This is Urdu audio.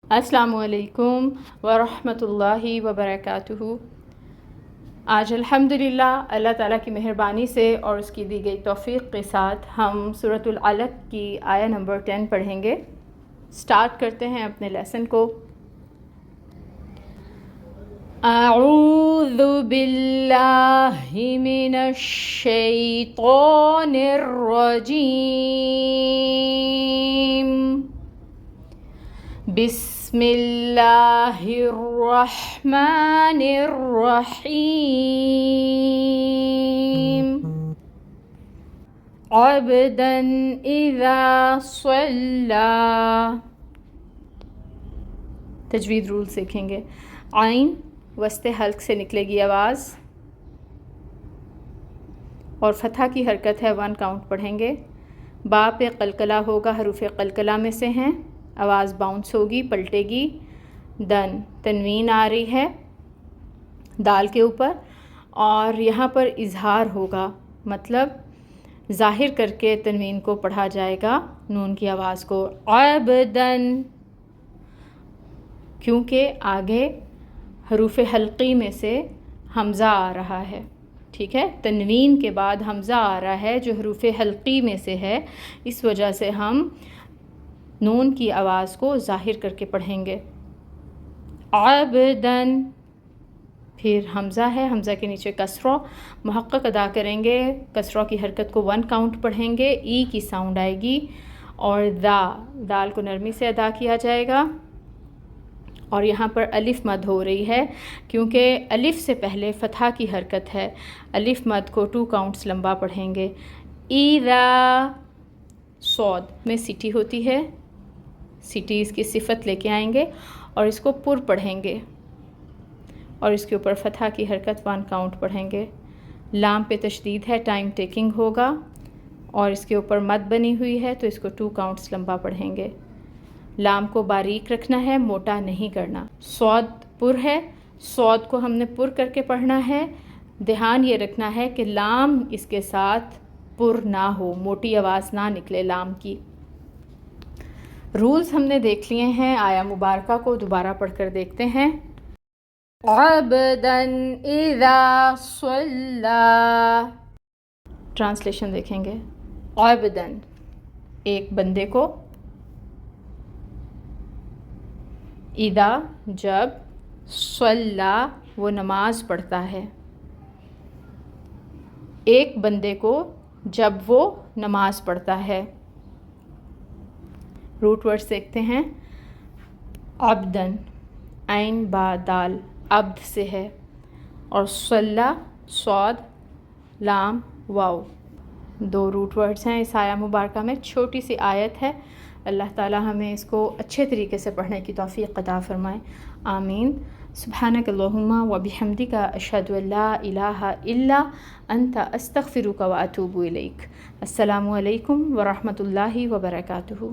السلام علیکم ورحمۃ اللہ وبرکاتہ۔ آج الحمدللہ اللہ تعالیٰ کی مہربانی سے اور اس کی دی گئی توفیق کے ساتھ ہم سورۃ العلق کی آیہ نمبر 10 پڑھیں گے۔ سٹارٹ کرتے ہیں اپنے لیسن کو۔ اعوذ باللہ من الشیطان الرجیم، بسم اللہ الرحمن الرحیم، عبدا اذا صلی۔ تجوید رول سیکھیں گے۔ عین وسط حلق سے نکلے گی آواز اور فتحہ کی حرکت ہے، 1 کاؤنٹ پڑھیں گے۔ با پہ قلقلہ ہوگا، حروف قلقلہ میں سے ہیں، آواز باؤنس ہوگی، پلٹے گی۔ دن تنوین آ رہی ہے دال کے اوپر، اور یہاں پر اظہار ہوگا، مطلب ظاہر کر کے تنوین کو پڑھا جائے گا، نون کی آواز کو۔ عبدن، کیونکہ آگے حروف حلقی میں سے حمزہ آ رہا ہے، ٹھیک ہے، تنوین کے بعد حمزہ آ رہا ہے جو حروف حلقی میں سے ہے، اس وجہ سے ہم نون کی آواز کو ظاہر کر کے پڑھیں گے۔ عبدن، پھر حمزہ ہے، حمزہ کے نیچے کسرہ محقق ادا کریں گے، کسرہ کی حرکت کو 1 کاؤنٹ پڑھیں گے، ای کی ساؤنڈ آئے گی، اور دال کو نرمی سے ادا کیا جائے گا۔ اور یہاں پر الف مد ہو رہی ہے کیونکہ الف سے پہلے فتحہ کی حرکت ہے، الف مد کو 2 کاؤنٹس لمبا پڑھیں گے۔ ایذا، صاد میں سیٹی ہوتی ہے، سیٹی اس کی صفت لے کے آئیں گے اور اس کو پر پڑھیں گے، اور اس کے اوپر فتحہ کی حرکت 1 کاؤنٹ پڑھیں گے۔ لام پہ تشدید ہے، ٹائم ٹیکنگ ہوگا، اور اس کے اوپر مد بنی ہوئی ہے تو اس کو 2 کاؤنٹس لمبا پڑھیں گے۔ لام کو باریک رکھنا ہے، موٹا نہیں کرنا۔ صاد پر ہے، صاد کو ہم نے پر کر کے پڑھنا ہے، دھیان یہ رکھنا ہے کہ لام اس کے ساتھ پر نہ ہو، موٹی آواز نہ نکلے لام کی۔ رولز ہم نے دیکھ لیے ہیں، آیہ مبارکہ کو دوبارہ پڑھ کر دیکھتے ہیں۔ عبداً اذا صلی، ٹرانسلیشن دیکھیں گے۔ عبداً، ایک بندے کو، اذا جب، صلی وہ نماز پڑھتا ہے، ایک بندے کو جب وہ نماز پڑھتا ہے۔ روٹ ورڈز دیکھتے ہیں۔ عبدن، عین با دال، عبد سے ہے، اور صلی صاد لام واو، 2 روٹ ورڈز ہیں اس آیہ مبارکہ میں۔ چھوٹی سی آیت ہے، اللہ تعالی ہمیں اس کو اچھے طریقے سے پڑھنے کی توفیق عطا فرمائے، آمین۔ سبحانک اللہم و بحمدک، اشہد ان لا الہ الا انت، استغفرک و اتوب الیک۔ السلام علیکم ورحمۃ اللہ وبرکاتہ۔